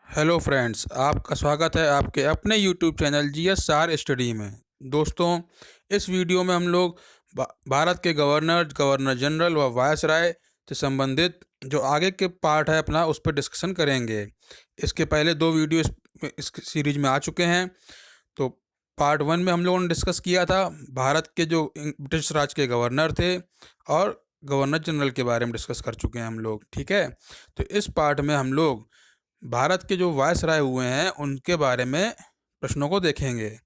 Hello friends, आपका स्वागत है आपके अपने YouTube channel GS R study में। दोस्तों, इस वीडियो में हम लोग भारत के गवर्नर, गवर्नर जनरल व वायसराय से संबंधित जो आगे के पार्ट है अपना उस पर डिस्कशन करेंगे। इसके पहले दो वीडियो इस सीरीज में आ चुके हैं। तो पार्ट वन में हम लोगों ने डिस्कस किया था भारत के जो ब्रिटिश राज के गवर्नर थे और गवर्नर जनरल के बारे में डिस्कस कर चुके हैं हम लोग। ठीक है, तो इस पार्ट में हम लोग भारत के जो वायसराय हुए हैं उनके बारे में प्रश्नों को देखेंगे।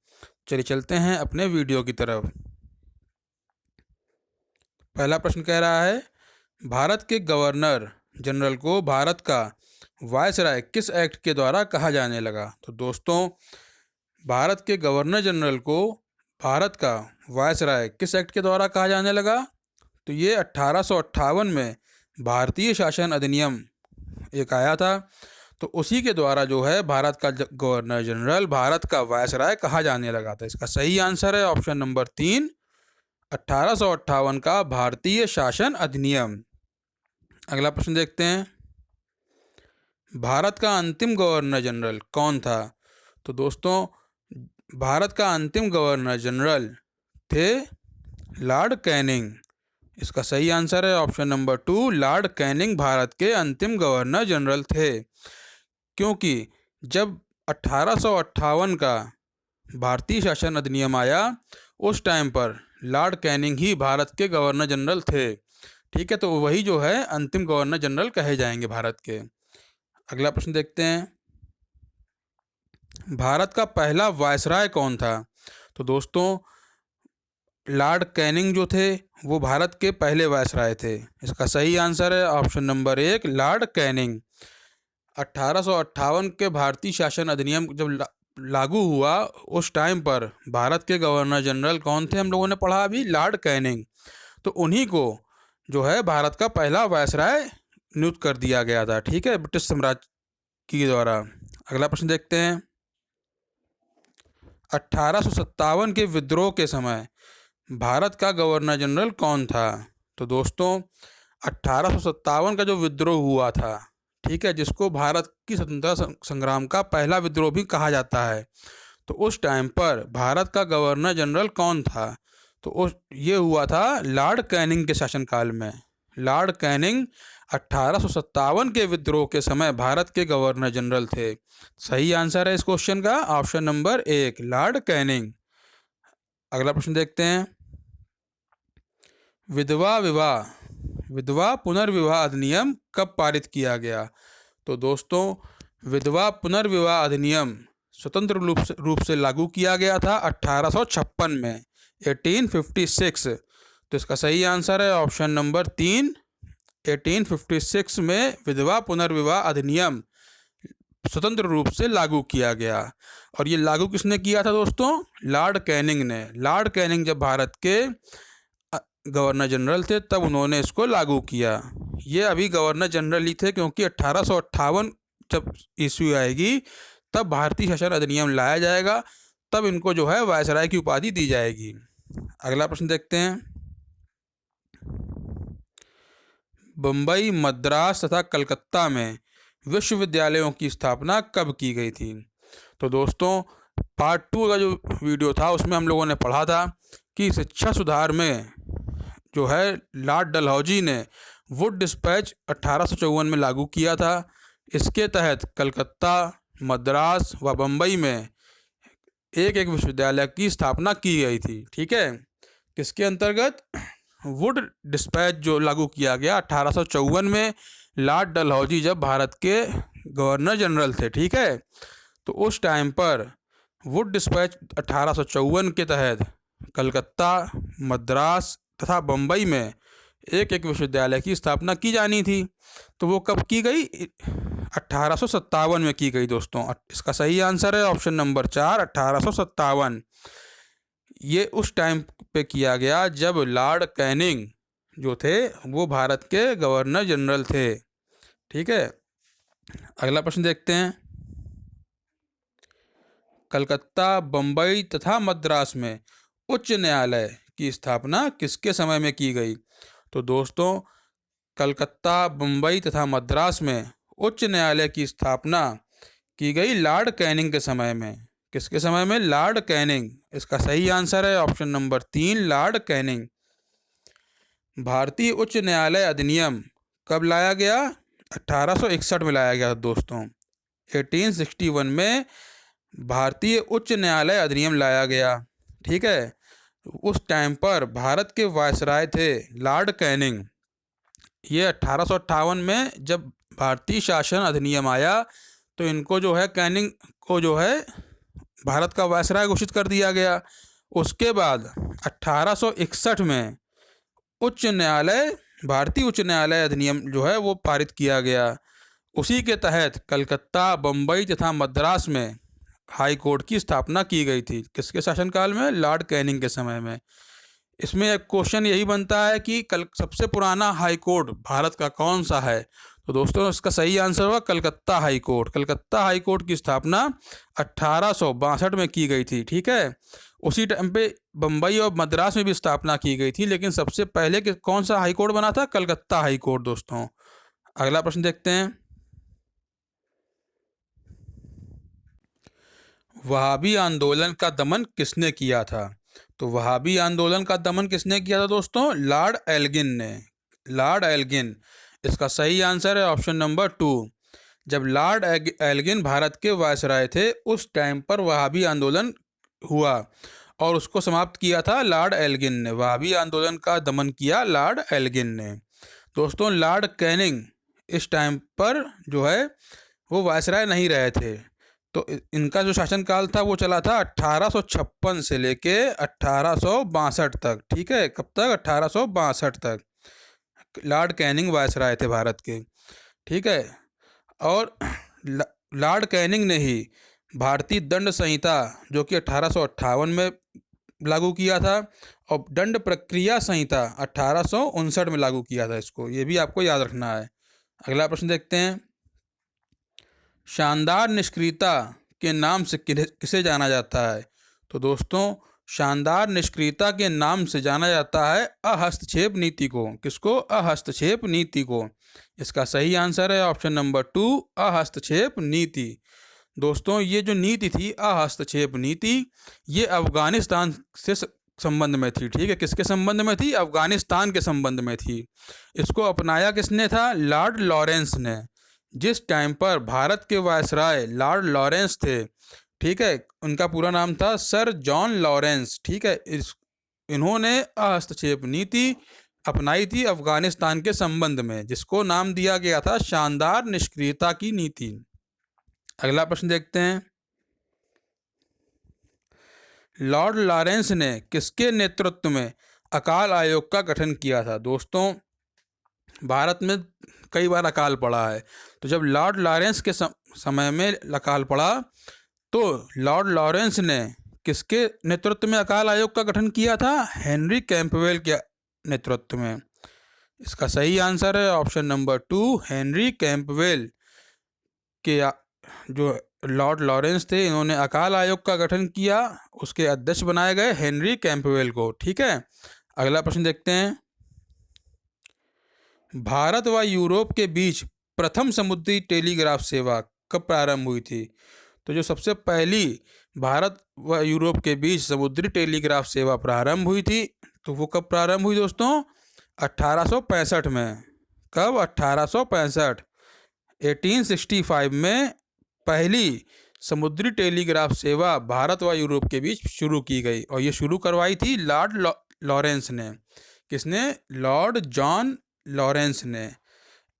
चलिए चलते हैं अपने वीडियो की तरफ। पहला प्रश्न कह रहा है, भारत के गवर्नर जनरल को भारत का वायसराय किस एक्ट के द्वारा कहा जाने लगा? तो दोस्तों, भारत के गवर्नर जनरल को भारत का वायसराय किस एक्ट के द्वारा कहा जाने लगा? तो ये 1858 में भारतीय शासन अधिनियम एक आया था, तो उसी के द्वारा जो है भारत का गवर्नर जनरल भारत का वायसराय कहा जाने लगा था। इसका सही आंसर है ऑप्शन नंबर 3, 1858 का भारतीय शासन अधिनियम। अगला प्रश्न देखते हैं, भारत का अंतिम गवर्नर जनरल कौन था? तो दोस्तों, भारत का अंतिम गवर्नर जनरल थे लॉर्ड कैनिंग। इसका सही आंसर है option number 2, Lord Canning Bharat के अंतिम गवर्नर जनरल थे। क्योंकि जब 1858 का भारतीय शासन अधिनियम आया उस टाइम पर लॉर्ड कैनिंग ही भारत के गवर्नर जनरल थे। ठीक है, तो वही जो है अंतिम गवर्नर जनरल कहे जाएंगे भारत के। अगला प्रश्न देखते हैं, भारत का पहला वायसराय कौन था? तो दोस्तों, लॉर्ड कैनिंग जो थे वो भारत के पहले वायसराय थे। इसका सही आंसर है ऑप्शन नंबर 1, लॉर्ड कैनिंग। 1858 के भारतीय शासन अधिनियम जब लागू हुआ उस टाइम पर भारत के गवर्नर जनरल कौन थे? हम लोगों ने पढ़ा अभी, लॉर्ड कैनिंग। तो उन्हीं को जो है भारत का पहला वायसराय नियुक्त कर दिया गया था। ठीक है, ब्रिटिश साम्राज्य के द्वारा। अगला प्रश्न देखते हैं, 1857 के विद्रोह के समय भारत का गवर्नर जनरल कौन था? तो दोस्तों, 1857 का जो विद्रोह हुआ था, ठीक है, जिसको भारत की स्वतंत्रता संग्राम का पहला विद्रोह भी कहा जाता है, तो उस टाइम पर भारत का गवर्नर जनरल कौन था? तो ये हुआ था लॉर्ड कैनिंग के शासनकाल में। लॉर्ड कैनिंग 1857 के विद्रोह के समय भारत के गवर्नर जनरल थे। सही आंसर है इस क्वेश्चन का ऑप्शन नंबर 1, लॉर्ड कैनिंग। अगला प्रश्न देखते हैं, विधवा पुनर्विवाह अधिनियम कब पारित किया गया? तो दोस्तों, विधवा पुनर्विवाह अधिनियम स्वतंत्र रूप से लागू किया गया था 1856 में, 1856। तो इसका सही आंसर है ऑप्शन नंबर 3, 1856 में विधवा पुनर्विवाह अधिनियम स्वतंत्र रूप से लागू किया गया। और ये लागू किसने किया था दोस्तों? लॉर्ड कैनिंग ने। लॉर्ड कैनिंग जब भारत के गवर्नर जनरल थे तब उन्होंने इसको लागू किया। ये अभी गवर्नर जनरल ही थे, क्योंकि 1858 जब ईस्वी आएगी तब भारतीय शासन अधिनियम लाया जाएगा, तब इनको जो है वायसराय की उपाधि दी जाएगी। अगला प्रश्न देखते हैं, बम्बई, मद्रास तथा कलकत्ता में विश्वविद्यालयों की स्थापना कब की गई थी? तो दोस्तों, पार्ट 2 का जो वीडियो था उसमें हम लोगों ने पढ़ा था कि शिक्षा सुधार में जो है लॉर्ड डलहौजी ने वुड डिस्पैच 1854 में लागू किया था। इसके तहत कलकत्ता, मद्रास व बम्बई में एक एक विश्वविद्यालय की स्थापना की गई थी। ठीक है, किसके अंतर्गत? वुड डिस्पैच जो लागू किया गया 1854 में, लॉर्ड डलहौजी जब भारत के गवर्नर जनरल थे। ठीक है, तो उस टाइम पर वुड डिस्पैच 1854 के तहत कलकत्ता, मद्रास तथा बम्बई में एक एक विश्वविद्यालय की स्थापना की जानी थी। तो वो कब की गई? 1857 में की गई दोस्तों। इसका सही आंसर है ऑप्शन नंबर 4, 1857। ये उस टाइम पे किया गया जब लॉर्ड कैनिंग जो थे वो भारत के गवर्नर जनरल थे। ठीक है, अगला प्रश्न देखते हैं, कलकत्ता, बम्बई तथा मद्रास में उच्च न्यायालय की स्थापना किसके समय में की गई? तो दोस्तों, कलकत्ता, बम्बई तथा मद्रास में उच्च न्यायालय की स्थापना की गई लॉर्ड कैनिंग के समय में। किसके समय में? Lord Canning. इसका सही आंसर है ऑप्शन नंबर 3, लॉर्ड कैनिंग। भारतीय उच्च न्यायालय अधिनियम कब लाया गया? 1861 में लाया गया दोस्तों। 1861 में भारतीय उच्च न्यायालय अधिनियम लाया गया। ठीक है, उस टाइम पर भारत के वायसराय थे लॉर्ड कैनिंग। ये 1858 में जब भारतीय शासन अधिनियम आया तो इनको जो है कैनिंग को जो है भारत का वायसराय घोषित कर दिया गया। उसके बाद 1861 में उच्च न्यायालय, भारतीय उच्च न्यायालय अधिनियम जो है वो पारित किया गया। उसी के तहत कलकत्ता, बम्बई तथा मद्रास में हाई कोर्ट की स्थापना की गई थी। किसके शासनकाल में? लॉर्ड कैनिंग के समय में। इसमें एक क्वेश्चन यही बनता है कि सबसे पुराना हाई कोर्ट भारत का कौन सा है? तो दोस्तों इसका सही आंसर होगा Calcutta high court. Calcutta high court की स्थापना 1862 में की गई थी। ठीक है, उसी टाइम पे बम्बई और मद्रास में भी स्थापना की गई थी, लेकिन सबसे पहले कौन सा हाई कोर्ट बना था? कलकत्ता हाई कोर्ट दोस्तों। अगला प्रश्न देखते हैं। वहाबी आंदोलन का दमन किसने किया था? तो वहाबी आंदोलन का दमन किसने किया था दोस्तों? लॉर्ड एल्गिन ने। Lord Elgin. इसका सही आंसर है ऑप्शन नंबर 2। जब लॉर्ड एल्गिन भारत के वायसराय थे उस टाइम पर वहाबी आंदोलन हुआ और उसको समाप्त किया था लॉर्ड एल्गिन ने। वहाबी आंदोलन का दमन किया लॉर्ड एल्गिन ने। दोस्तों लॉर्ड कैनिंग इस टाइम पर जो है वो वायसराय नहीं रहे थे, तो इनका जो शासनकाल था वो चला था 1856 से लेके 1862 तक। ठीक है, कब तक? 1862 तक लॉर्ड कैनिंग वायसराय थे भारत के। ठीक है, और लॉर्ड कैनिंग ने ही भारतीय दंड संहिता जो कि 1858 में लागू किया था और दंड प्रक्रिया संहिता 1859 में लागू किया था। इसको ये भी आपको याद रखना है। अगला प्रश्न देखते हैं। शानदार निष्क्रियता के नाम से किसे जाना जाता है? तो दोस्तों शानदार निष्क्रियता के नाम से जाना जाता है अहस्तक्षेप नीति को। किसको? अहस्तक्षेप नीति को। इसका सही आंसर है ऑप्शन नंबर 2, अहस्तक्षेप नीति। दोस्तों ये जो नीति थी अहस्तक्षेप नीति, ये अफगानिस्तान से संबंध में थी। ठीक है, किसके संबंध में थी? अफगानिस्तान के संबंध में थी। इसको अपनाया किसने था? लॉर्ड लॉरेंस ने। जिस टाइम पर भारत के वायसराय लॉर्ड लॉरेंस थे, ठीक है, उनका पूरा नाम था सर जॉन लॉरेंस। ठीक है, इन्होंने हस्तक्षेप नीति अपनाई थी अफगानिस्तान के संबंध में, जिसको नाम दिया गया था शानदार निष्क्रियता की नीति। अगला प्रश्न देखते हैं। लॉर्ड लॉरेंस ने किसके नेतृत्व में अकाल आयोग का गठन किया था? दोस्तों भारत में कई बार अकाल पड़ा है, तो जब लॉर्ड लॉरेंस के समय में अकाल पड़ा तो लॉर्ड लॉरेंस ने किसके नेतृत्व में अकाल आयोग का गठन किया था? हेनरी कैंपबेल के नेतृत्व में। इसका सही आंसर है ऑप्शन नंबर 2, हेनरी कैंपबेल के जो लॉर्ड लॉरेंस थे इन्होंने अकाल आयोग का गठन किया, उसके अध्यक्ष बनाए गए हेनरी कैंपबेल को। ठीक है, अगला प्रश्न देखते हैं। भारत व यूरोप के बीच प्रथम समुद्री टेलीग्राफ सेवा कब प्रारंभ हुई थी? तो जो सबसे पहली भारत व यूरोप के बीच समुद्री टेलीग्राफ सेवा प्रारंभ हुई थी तो वो कब प्रारंभ हुई दोस्तों? 1865 में। कब? 1865। 1865 में पहली समुद्री टेलीग्राफ सेवा भारत व यूरोप के बीच शुरू की गई और ये शुरू करवाई थी लॉर्ड लॉरेंस ने। किसने? लॉर्ड जॉन लॉरेंस ने।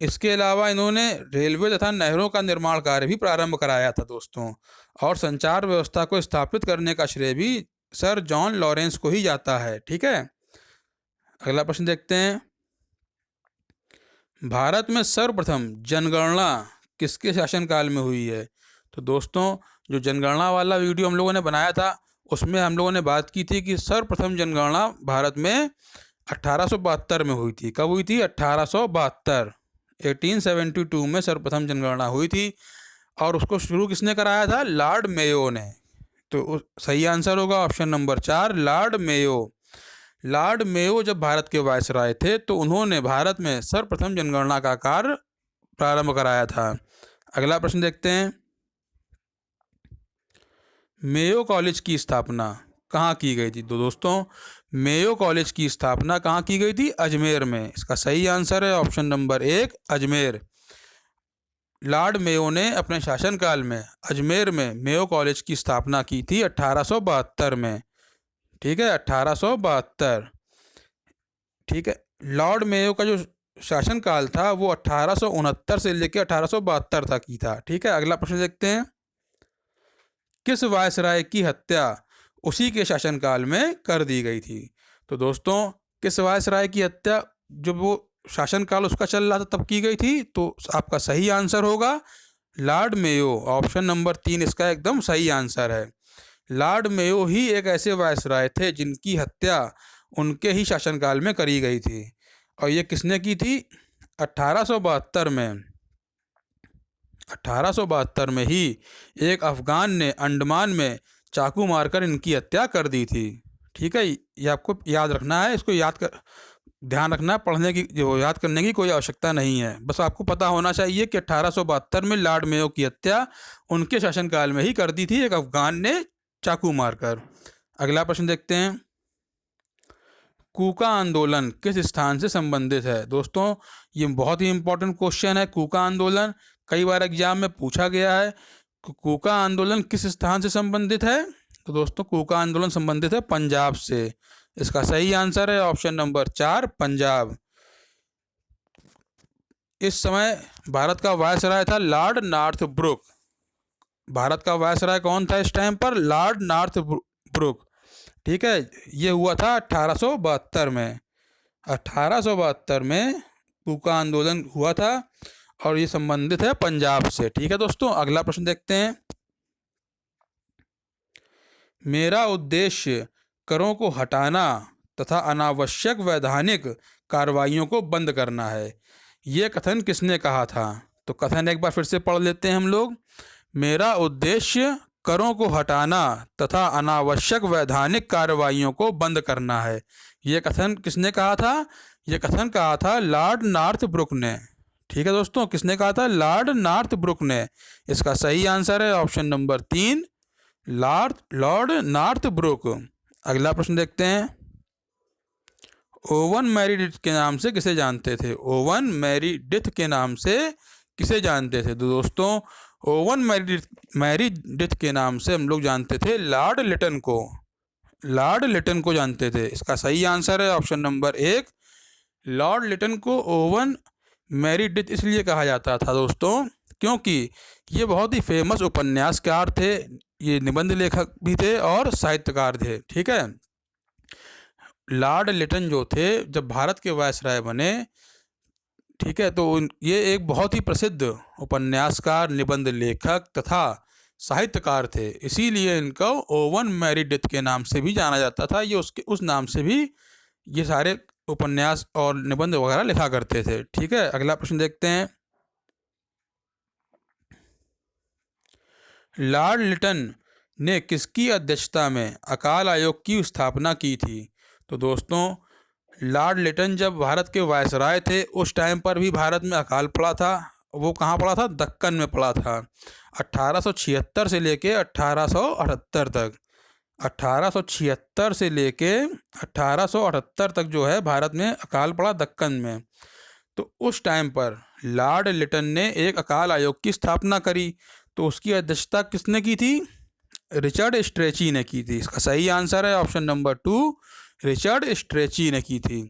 इसके अलावा इन्होंने रेलवे तथा नहरों का निर्माण कार्य भी प्रारंभ कराया था दोस्तों, और संचार व्यवस्था को स्थापित करने का श्रेय भी सर जॉन लॉरेंस को ही जाता है। ठीक है, अगला प्रश्न देखते हैं। भारत में सर्वप्रथम जनगणना किसके शासनकाल में हुई है? तो दोस्तों जो जनगणना वाला वीडियो हम लोगों ने बनाया था उसमें हम लोगों ने बात की थी कि सर्वप्रथम जनगणना भारत में 1872 में हुई थी। कब हुई थी? 1872। 1872 में सर्वप्रथम जनगणना हुई थी और उसको शुरू किसने कराया था? लॉर्ड मेयो ने। तो सही आंसर होगा option number 4, Lord Mayo. Lord Mayo जब भारत के वायसराय थे तो उन्होंने भारत में सर्वप्रथम जनगणना का कार्य प्रारंभ कराया था। अगला प्रश्न देखते हैं। मेयो कॉलेज की स्थापना कहाँ की गई थी? तो दोस्तों मेयो कॉलेज की स्थापना कहाँ की गई थी? अजमेर में। इसका सही आंसर है option number 1 Ajmer. Lord Mayo ने अपने शासनकाल में अजमेर में मेयो कॉलेज की स्थापना की थी 1872 में। ठीक है, 1872। ठीक है, लॉर्ड मेयो का जो शासनकाल था वो 1869 से लेकर 1872 तक ही था। ठीक है, अगला प्रश्न देखते हैं। किस वायसराय की हत्या उसी के शासनकाल में कर दी गई थी? तो दोस्तों किस वायसराय की हत्या जब वो शासनकाल उसका चल रहा था तब की गई थी? तो आपका सही आंसर होगा लॉर्ड मेयो। ऑप्शन नंबर 3 इसका एकदम सही आंसर है। लॉर्ड मेयो ही एक ऐसे वायसराय थे जिनकी हत्या उनके ही शासनकाल में करी गई थी। और ये किसने की थी? 1872 में। 1872 में ही एक अफगान ने अंडमान में चाकू मारकर इनकी हत्या कर दी थी। ठीक है, ये आपको याद रखना है, इसको ध्यान रखना है। पढ़ने की जो याद करने की कोई आवश्यकता नहीं है, बस आपको पता होना चाहिए कि 1872 में लॉर्ड मेयो की हत्या उनके शासनकाल में ही कर दी थी एक अफगान ने चाकू मारकर। अगला प्रश्न देखते हैं। कूका आंदोलन किस स्थान से संबंधित है? दोस्तों ये बहुत ही इंपॉर्टेंट क्वेश्चन है। कूका आंदोलन कई बार एग्जाम में पूछा गया है। कूका आंदोलन किस स्थान से संबंधित है? तो दोस्तों कूका आंदोलन संबंधित है पंजाब से। इसका सही आंसर है ऑप्शन नंबर 4 पंजाब। इस समय भारत का वायसराय था लॉर्ड नॉर्थब्रुक। भारत का वायसराय कौन था इस टाइम पर? Lord Northbrook. ठीक है, ये हुआ था 1872 में। 1872 में कूका आंदोलन हुआ था और ये संबंधित है पंजाब से। ठीक है दोस्तों, अगला प्रश्न देखते हैं। मेरा उद्देश्य करों को हटाना तथा अनावश्यक वैधानिक कार्रवाइयों को बंद करना है, ये कथन किसने कहा था? तो कथन एक बार फिर से पढ़ लेते हैं हम लोग। मेरा उद्देश्य करों को हटाना तथा अनावश्यक वैधानिक कार्रवाइयों को बंद करना है, ये कथन किसने कहा था? ये कथन कहा था लॉर्ड नॉर्थब्रुक ने। ठीक है दोस्तों, किसने कहा था? लॉर्ड नॉर्थब्रुक ने। इसका सही आंसर है ऑप्शन नंबर 3 लॉर्ड नॉर्थब्रुक। अगला प्रश्न देखते हैं। ओवन मेरिडिथ के नाम से किसे जानते थे? ओवन मेरिडिथ के नाम से किसे जानते थे? तो दोस्तों ओवन मेरिडिथ के नाम से हम लोग जानते थे लॉर्ड लिटन को। लॉर्ड लिटन को जानते थे। इसका सही आंसर है ऑप्शन नंबर 1 लॉर्ड लिटन को ओवन मेरिडिथ इसलिए कहा जाता था दोस्तों क्योंकि ये बहुत ही फेमस उपन्यासकार थे, ये निबंध लेखक भी थे और साहित्यकार थे। ठीक है, लॉर्ड लिटन जो थे जब भारत के वायसराय बने, ठीक है, तो ये एक बहुत ही प्रसिद्ध उपन्यासकार, निबंध लेखक तथा साहित्यकार थे। इसीलिए इनको ओवन मेरिडिथ के नाम से भी जाना जाता था। ये उस नाम से भी ये सारे उपन्यास और निबंध वगैरह लिखा करते थे। ठीक है, अगला प्रश्न देखते हैं। लॉर्ड लिटन ने किसकी अध्यक्षता में अकाल आयोग की स्थापना की थी? तो दोस्तों लॉर्ड लिटन जब भारत के वायसराय थे उस टाइम पर भी भारत में अकाल पड़ा था। वो कहाँ पड़ा था? दक्कन में पड़ा था। 1876 से लेके 1878 तक। 1876 से लेके 1878 तक जो है भारत में अकाल पड़ा दक्कन में। तो उस टाइम पर लॉर्ड लिटन ने एक अकाल आयोग की स्थापना करी। तो उसकी अध्यक्षता किसने की थी? रिचर्ड स्ट्रेची ने की थी। इसका सही आंसर है ऑप्शन नंबर 2 रिचर्ड स्ट्रेची ने की थी।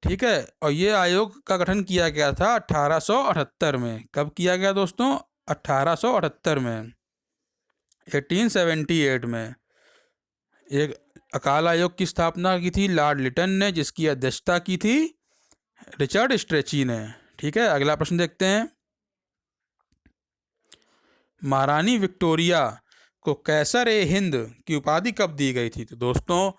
ठीक है, और ये आयोग का गठन किया गया था 1878 में। कब किया गया दोस्तों? 1878 में, 1878 में एक अकाल आयोग की स्थापना की थी लॉर्ड लिटन ने, जिसकी अध्यक्षता की थी रिचर्ड स्ट्रेची ने। ठीक है, अगला प्रश्न देखते हैं। महारानी विक्टोरिया को कैसर ए हिंद की उपाधि कब दी गई थी? तो दोस्तों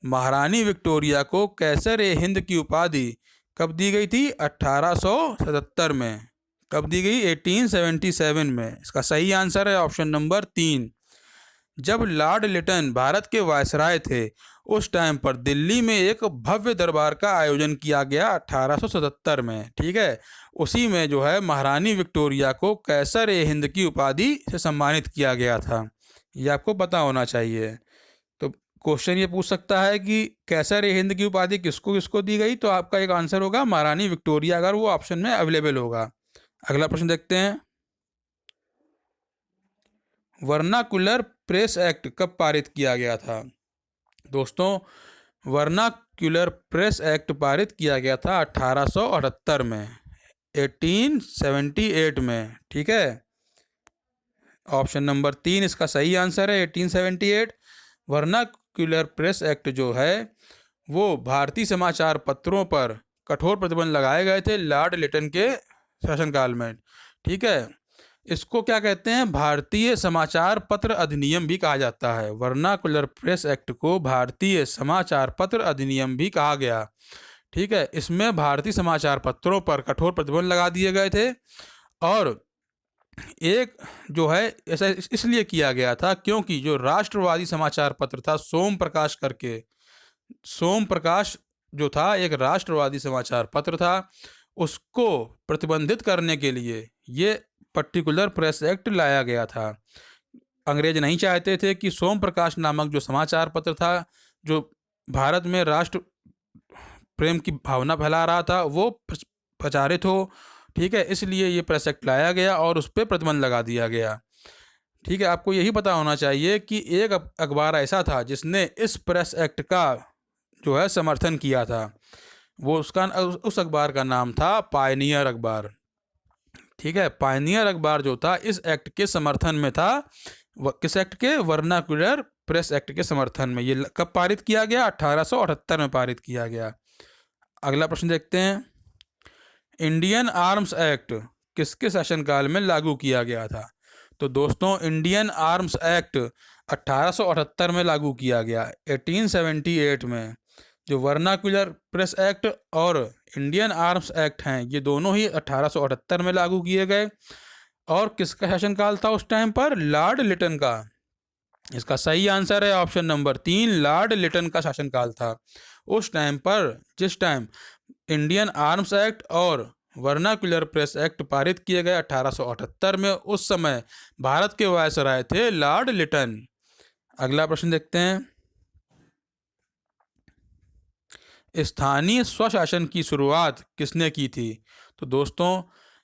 महारानी विक्टोरिया को कैसर ए हिंद की उपाधि कब दी गई थी? 1877 में। कब दी गई? 1877 में। इसका सही आंसर है ऑप्शन नंबर 3। जब लॉर्ड लिटन भारत के वायसराय थे उस टाइम पर दिल्ली में एक भव्य दरबार का आयोजन किया गया 1877 में। ठीक है, उसी में जो है महारानी विक्टोरिया को कैसर ए हिंद की उपाधि से सम्मानित किया गया था। ये आपको पता होना चाहिए। तो क्वेश्चन ये पूछ सकता है कि कैसर ए हिंद की उपाधि किसको किसको दी गई, तो आपका एक आंसर होगा महारानी विक्टोरिया, अगर वो ऑप्शन में अवेलेबल होगा। अगला प्रश्न देखते हैं, वर्नाकुलर प्रेस एक्ट कब पारित किया गया था? दोस्तों, वर्नाक्यूलर प्रेस एक्ट पारित किया गया था 1878 में, 1878 में। ठीक है, ऑप्शन नंबर 3 इसका सही आंसर है, 1878। वर्नाक्यूलर प्रेस एक्ट जो है वो भारतीय समाचार पत्रों पर कठोर प्रतिबंध लगाए गए थे लॉर्ड लिटन के शासनकाल में। ठीक है, इसको क्या कहते हैं, भारतीय समाचार पत्र अधिनियम भी कहा जाता है। वर्नाकुलर प्रेस एक्ट को भारतीय समाचार पत्र अधिनियम भी कहा गया। ठीक है, इसमें भारतीय समाचार पत्रों पर कठोर प्रतिबंध लगा दिए गए थे, और एक जो है ऐसा इसलिए किया गया था क्योंकि जो राष्ट्रवादी समाचार पत्र था सोम प्रकाश करके, सोम प्रकाश जो था एक राष्ट्रवादी समाचार पत्र था, उसको प्रतिबंधित करने के लिए ये पर्टिकुलर प्रेस एक्ट लाया गया था। अंग्रेज नहीं चाहते थे कि सोम प्रकाश नामक जो समाचार पत्र था, जो भारत में राष्ट्र प्रेम की भावना फैला रहा था, वो प्रचारित हो। ठीक है, इसलिए ये प्रेस एक्ट लाया गया और उस पर प्रतिबंध लगा दिया गया। ठीक है, आपको यही पता होना चाहिए कि एक अखबार ऐसा था जिसने इस प्रेस एक्ट का जो है समर्थन किया था, वो उस अखबार का नाम था पायनियर अखबार। ठीक है, पायनियर अखबार जो था इस एक्ट के समर्थन में था। किस एक्ट के? वर्नाकुलर प्रेस एक्ट के समर्थन में। ये कब पारित किया गया? 1878 में पारित किया गया। अगला प्रश्न देखते हैं, इंडियन आर्म्स एक्ट किसके शासनकाल में लागू किया गया था? तो दोस्तों, इंडियन आर्म्स एक्ट 1878 में लागू किया गया, 1878 में। जो वर्नाकुलर प्रेस एक्ट और इंडियन आर्म्स एक्ट हैं, ये दोनों ही 1878 में लागू किए गए। और किसका शासनकाल था उस टाइम पर? लॉर्ड लिटन का। इसका सही आंसर है ऑप्शन नंबर 3, लॉर्ड लिटन का शासनकाल था उस टाइम पर। जिस टाइम इंडियन आर्म्स एक्ट और वर्नाकुलर प्रेस एक्ट पारित किए गए 1878 में, उस समय भारत के वायसराय थे लॉर्ड लिटन। अगला प्रश्न देखते हैं, स्थानीय स्वशासन की शुरुआत किसने की थी? तो दोस्तों,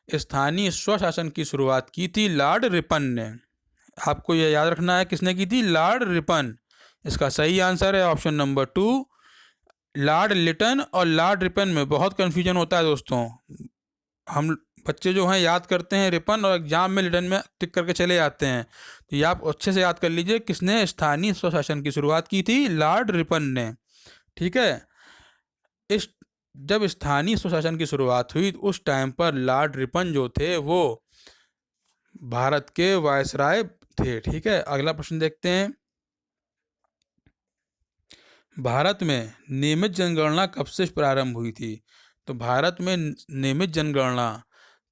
स्थानीय स्वशासन की शुरुआत की थी लॉर्ड रिपन ने। आपको यह याद रखना है किसने की थी? Lord Ripon. इसका सही आंसर है ऑप्शन नंबर 2, लॉर्ड लिटन और लॉर्ड रिपन में बहुत कन्फ्यूजन होता है दोस्तों। हम बच्चे जो हैं याद करते हैं रिपन और एग्जाम में लिटन में टिक करके चले जाते हैं। तो ये आप अच्छे से याद कर लीजिए, किसने स्थानीय स्वशासन की शुरुआत की थी? लॉर्ड रिपन ने। ठीक है, इस जब स्थानीय स्वशासन की शुरुआत हुई उस टाइम पर लॉर्ड रिपन जो थे वो भारत के वायसराय थे। ठीक है, अगला प्रश्न देखते हैं, भारत में नियमित जनगणना कब से प्रारंभ हुई थी? तो भारत में नियमित जनगणना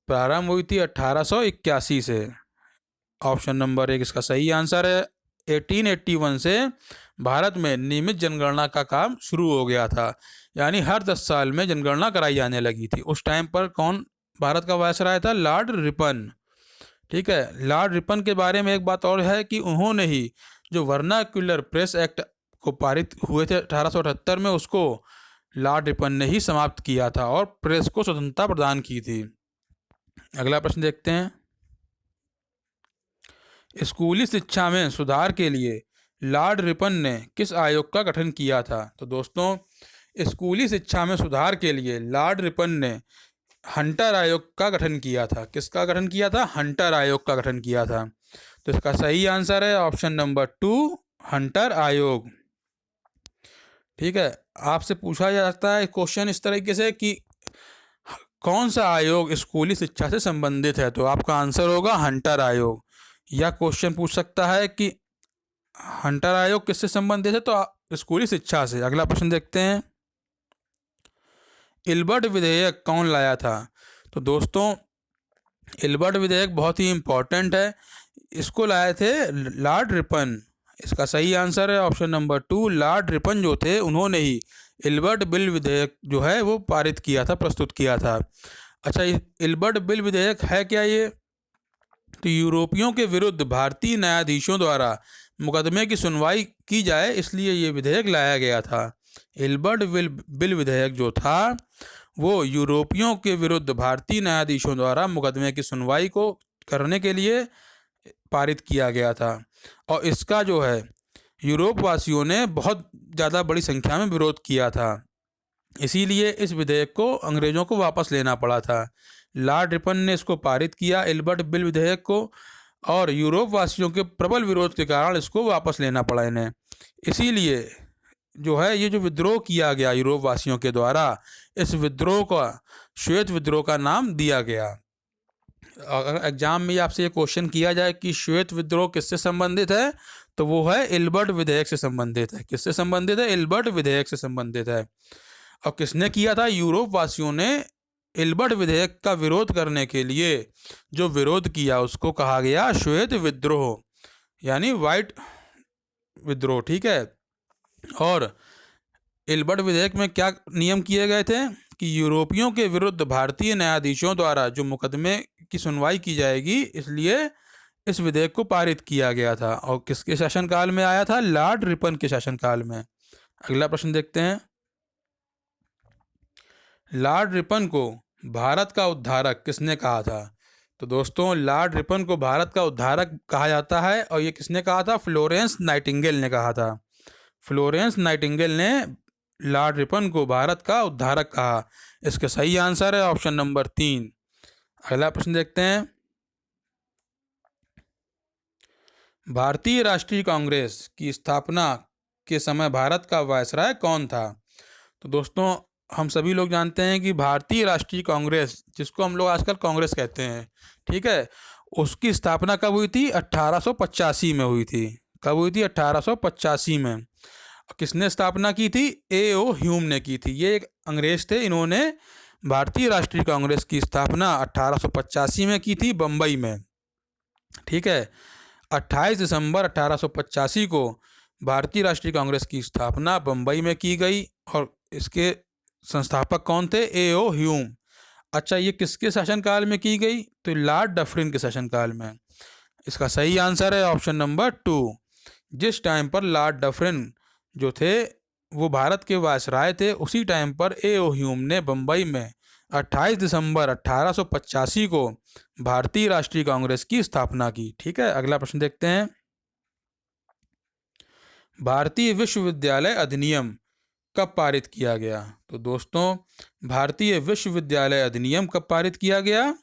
प्रारंभ हुई थी 1881 से। ऑप्शन नंबर 1 इसका सही आंसर है, 1881 से भारत में नियमित जनगणना का काम शुरू हो गया था, यानी हर 10 साल में जनगणना कराई जाने लगी थी। उस टाइम पर कौन भारत का वायसराय था? Lord Ripon. ठीक है, लॉर्ड रिपन के बारे में एक बात और है कि उन्होंने ही जो वर्नाक्यूलर प्रेस एक्ट को पारित हुए थे 1878 में, उसको लॉर्ड रिपन ने ही समाप्त किया था और प्रेस को स्वतंत्रता प्रदान की थी। अगला प्रश्न देखते हैं, स्कूली शिक्षा में सुधार के लिए लॉर्ड रिपन ने किस आयोग का गठन किया था? तो दोस्तों, स्कूली शिक्षा में सुधार के लिए लॉर्ड रिपन ने हंटर आयोग का गठन किया था। किसका गठन किया था? हंटर आयोग का गठन किया था। तो इसका सही आंसर है ऑप्शन नंबर 2, हंटर आयोग। ठीक है, आपसे पूछा जाता है क्वेश्चन इस तरीके से कि कौन सा आयोग स्कूली शिक्षा से संबंधित है, तो आपका आंसर होगा हंटर आयोग। या क्वेश्चन पूछ सकता है कि हंटर आयोग किससे संबंधित है, तो स्कूली शिक्षा से। अगला प्रश्न देखते हैं, इल्बर्ट विधेयक कौन लाया था? तो दोस्तों, इल्बर्ट विधेयक बहुत ही इम्पोर्टेंट है, इसको लाए थे लॉर्ड रिपन। इसका सही आंसर है ऑप्शन नंबर 2, लॉर्ड रिपन जो थे उन्होंने ही इल्बर्ट बिल विधेयक जो है वो पारित किया था, प्रस्तुत किया था। अच्छा, इल्बर्ट बिल विधेयक है क्या ये? तो यूरोपियों के विरुद्ध भारतीय न्यायाधीशों द्वारा मुकदमे की सुनवाई की जाए, इसलिए ये विधेयक लाया गया था। एल्बर्ट बिल विधेयक जो था वो यूरोपियों के विरुद्ध भारतीय न्यायाधीशों द्वारा मुकदमे की सुनवाई को करने के लिए पारित किया गया था। और इसका जो है यूरोप वासियों ने बहुत ज़्यादा बड़ी संख्या में विरोध किया था, इसीलिए इस विधेयक को अंग्रेज़ों को वापस लेना पड़ा था। लॉर्ड रिपन ने इसको पारित किया, एल्बर्ट बिल विधेयक को, और यूरोप वासियों के प्रबल विरोध के कारण इसको वापस लेना पड़ा इन्हें। इसीलिए जो है ये जो विद्रोह किया गया यूरोप वासियों के द्वारा, इस विद्रोह का श्वेत विद्रोह का नाम दिया गया। अगर एग्जाम में आपसे ये क्वेश्चन किया जाए कि श्वेत विद्रोह किससे संबंधित है, तो वो है एल्बर्ट विधेयक से संबंधित है। किससे संबंधित है? एल्बर्ट विधेयक से संबंधित है। और किसने किया था? यूरोप वासियों ने एल्बर्ट विधेयक का विरोध करने के लिए जो विरोध किया उसको कहा गया श्वेत विद्रोह, यानी वाइट विद्रोह। ठीक है। और एल्बर्ट विधेयक में क्या नियम किए गए थे कि यूरोपियों के विरुद्ध भारतीय न्यायाधीशों द्वारा जो मुकदमे की सुनवाई की जाएगी, इसलिए इस विधेयक को पारित किया गया था। और किसके शासनकाल में आया था? लॉर्ड रिपन के शासनकाल में। अगला प्रश्न देखते हैं। लॉर्ड रिपन को भारत का उद्धारक किसने कहा था? तो दोस्तों लॉर्ड रिपन को भारत का उद्धारक कहा जाता है, और ये किसने कहा था? फ्लोरेंस नाइटिंगेल ने कहा था। फ्लोरेंस नाइटिंगेल ने लॉर्ड रिपन को भारत का उद्धारक कहा। इसका सही आंसर है ऑप्शन नंबर 3। अगला प्रश्न देखते हैं। भारतीय राष्ट्रीय कांग्रेस की स्थापना के समय भारत का वायसराय कौन था? तो दोस्तों हम सभी लोग जानते हैं कि भारतीय राष्ट्रीय कांग्रेस, जिसको हम लोग आजकल कांग्रेस कहते हैं, ठीक है, उसकी स्थापना कब हुई थी? 1885 में हुई थी। कब हुई थी? 1885 में। किसने स्थापना की थी? A.O. ह्यूम ने की थी। ये एक अंग्रेज थे, इन्होंने भारतीय राष्ट्रीय कांग्रेस की स्थापना 1885 में की थी, बम्बई में। ठीक है। 28 दिसंबर 1885 को भारतीय राष्ट्रीय कांग्रेस की स्थापना बम्बई में की गई, और इसके संस्थापक कौन थे? A.O. ह्यूम। अच्छा, ये किसके शासनकाल में की गई? तो लॉर्ड डफरिन के शासनकाल में। इसका सही आंसर है ऑप्शन नंबर 2। जिस टाइम पर लॉर्ड डफरिन जो थे वो भारत के वायसराय थे, उसी टाइम पर A.O. ह्यूम ने बम्बई में 28 दिसंबर 1885 को भारतीय राष्ट्रीय कांग्रेस की स्थापना की। ठीक है। अगला प्रश्न देखते हैं। भारतीय विश्वविद्यालय अधिनियम कब पारित किया गया? तो दोस्तों भारतीय विश्वविद्यालय अधिनियम कब पारित किया गया?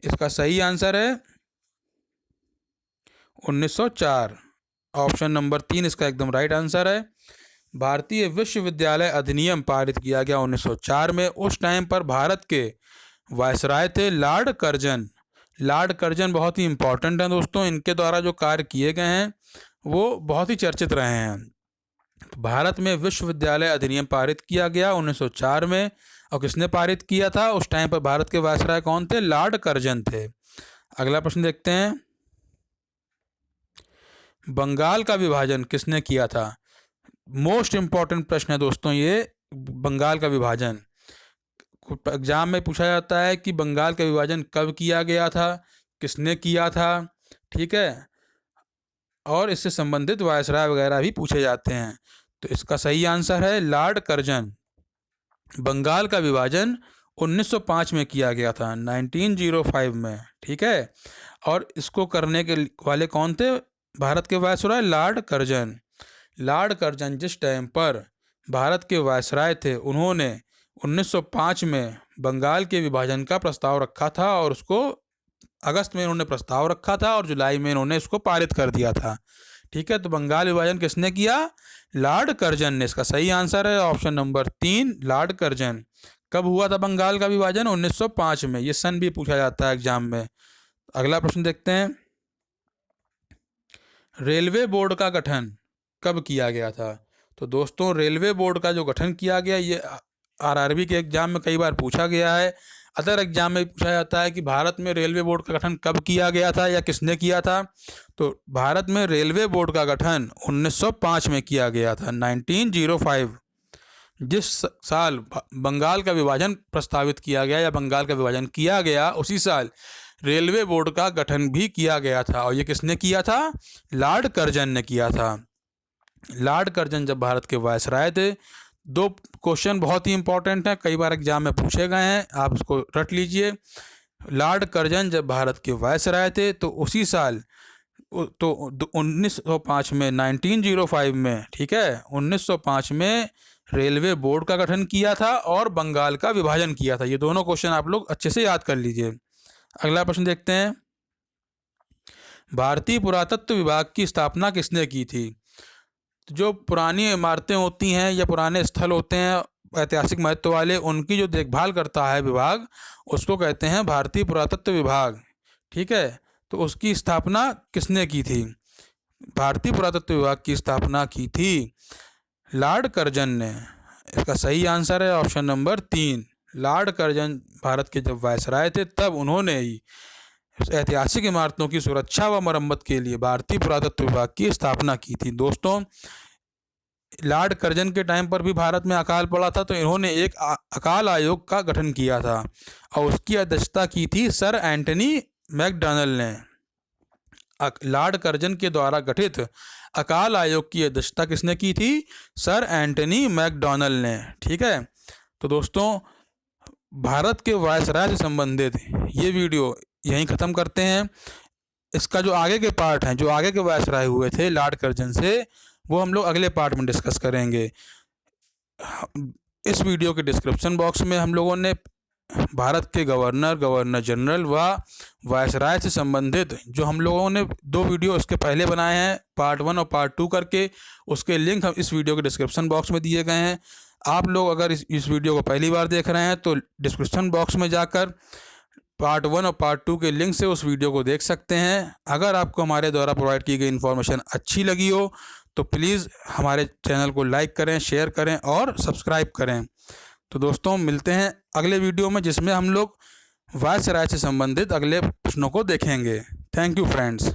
इसका सही आंसर है 1904। ऑप्शन नंबर 3 इसका एकदम राइट आंसर है। भारतीय विश्वविद्यालय अधिनियम पारित किया गया 1904 में। उस टाइम पर भारत के वायसराय थे लॉर्ड कर्जन। लॉर्ड कर्जन बहुत ही इंपॉर्टेंट हैं दोस्तों, इनके द्वारा जो कार्य किए गए हैं वो बहुत ही चर्चित रहे हैं। भारत में विश्वविद्यालय अधिनियम पारित किया गया 1904 में। और किसने पारित किया था? उस टाइम पर भारत के वायसराय कौन थे? लॉर्ड कर्जन थे। अगला प्रश्न देखते हैं। बंगाल का विभाजन किसने किया था? मोस्ट इंपॉर्टेंट प्रश्न है दोस्तों ये, बंगाल का विभाजन। एग्जाम में पूछा जाता है कि बंगाल का विभाजन कब किया गया था, किसने किया था। ठीक है। और इससे संबंधित वायसराय वगैरह भी पूछे जाते हैं। तो इसका सही आंसर है लॉर्ड कर्जन। बंगाल का विभाजन 1905 में किया गया था, 1905 में। ठीक है। और इसको करने के वाले कौन थे? भारत के viceroy Lord Curzon. Lord Curzon जिस टाइम पर भारत के वायसराय थे, उन्होंने 1905 में बंगाल के विभाजन का प्रस्ताव रखा था, और उसको अगस्त में इन्होंने प्रस्ताव रखा था और जुलाई में इन्होंने इसको पारित कर दिया था। ठीक है। तो बंगाल विभाजन किसने किया? लॉर्ड कर्जन ने। इसका सही आंसर है ऑप्शन नंबर 3, लॉर्ड कर्जन। कब हुआ था बंगाल का विभाजन? 1905 में। ये सन भी पूछा जाता है एग्जाम में। अगला प्रश्न देखते हैं। रेलवे बोर्ड का गठन कब किया गया था? तो दोस्तों रेलवे बोर्ड का जो गठन किया गया, ये आरआरबी के एग्जाम में कई बार पूछा गया है। अदर एग्जाम में पूछा जाता है कि भारत में रेलवे बोर्ड का गठन कब किया गया था या किसने किया था। तो भारत में रेलवे बोर्ड का गठन 1905 में किया गया था, 1905। जिस साल बंगाल का विभाजन प्रस्तावित किया गया या बंगाल का विभाजन किया गया, उसी साल रेलवे बोर्ड का गठन भी किया गया था। और ये किसने किया था? लॉर्ड कर्जन ने किया था। लॉर्ड कर्जन जब भारत के वायसराय थे, दो क्वेश्चन बहुत ही इंपॉर्टेंट हैं, कई बार एग्जाम में पूछे गए हैं, आप इसको रट लीजिए। लॉर्ड कर्जन जब भारत के वायसराय थे तो उसी साल तो 1905 में 1905 में, ठीक है, 1905 में रेलवे बोर्ड का गठन किया था और बंगाल का विभाजन किया था। ये दोनों क्वेश्चन आप लोग अच्छे से याद कर लीजिए। अगला प्रश्न देखते हैं, भारतीय पुरातत्व विभाग की स्थापना किसने की थी? जो पुरानी इमारतें होती हैं या पुराने स्थल होते हैं ऐतिहासिक महत्व वाले, उनकी जो देखभाल करता है विभाग, उसको कहते हैं भारतीय पुरातत्व विभाग, ठीक है। तो उसकी स्थापना किसने की थी? भारतीय पुरातत्व विभाग की स्थापना की थी लॉर्ड कर्जन ने। इसका सही आंसर है option number 3। Lord Curzon Bharat के जब वायसराय थे तब उन्होंने ही ऐतिहासिक इमारतों की सुरक्षा व मरम्मत के लिए भारतीय पुरातत्व विभाग की स्थापना की थी। दोस्तों, लॉर्ड कर्जन के टाइम पर भी भारत में अकाल पड़ा था, तो इन्होंने एक अकाल आयोग का गठन किया था और उसकी अध्यक्षता की थी सर एंटनी मैकडॉनल्ड ने। लॉर्ड कर्जन के द्वारा गठित अकाल आयोग की अध्यक्षता किसने की थी? सर एंटनी मैकडॉनल्ड ने, ठीक है। तो दोस्तों, भारत के वायसराय से संबंधित ये वीडियो यहीं ख़त्म करते हैं। इसका जो आगे के पार्ट हैं, जो आगे के वायसराय हुए थे लॉर्ड कर्जन से, वो हम लोग अगले पार्ट में डिस्कस करेंगे। इस वीडियो के डिस्क्रिप्शन बॉक्स में हम लोगों ने भारत के गवर्नर, गवर्नर जनरल व वायसराय से संबंधित जो हम लोगों ने 2 वीडियो इसके पहले बनाए हैं, पार्ट 1 और पार्ट 2 करके, उसके लिंक हम इस वीडियो के डिस्क्रिप्शन बॉक्स में दिए गए हैं। आप लोग अगर इस वीडियो को पहली बार देख रहे हैं तो डिस्क्रिप्शन बॉक्स में जाकर पार्ट 1 और पार्ट 2 के लिंक से उस वीडियो को देख सकते हैं। अगर आपको हमारे द्वारा प्रोवाइड की गई इन्फॉर्मेशन अच्छी लगी हो तो प्लीज़ हमारे चैनल को लाइक करें, शेयर करें और सब्सक्राइब करें। तो दोस्तों, मिलते हैं अगले वीडियो में जिसमें हम लोग वायसराय से संबंधित अगले प्रश्नों को देखेंगे। Thank you friends.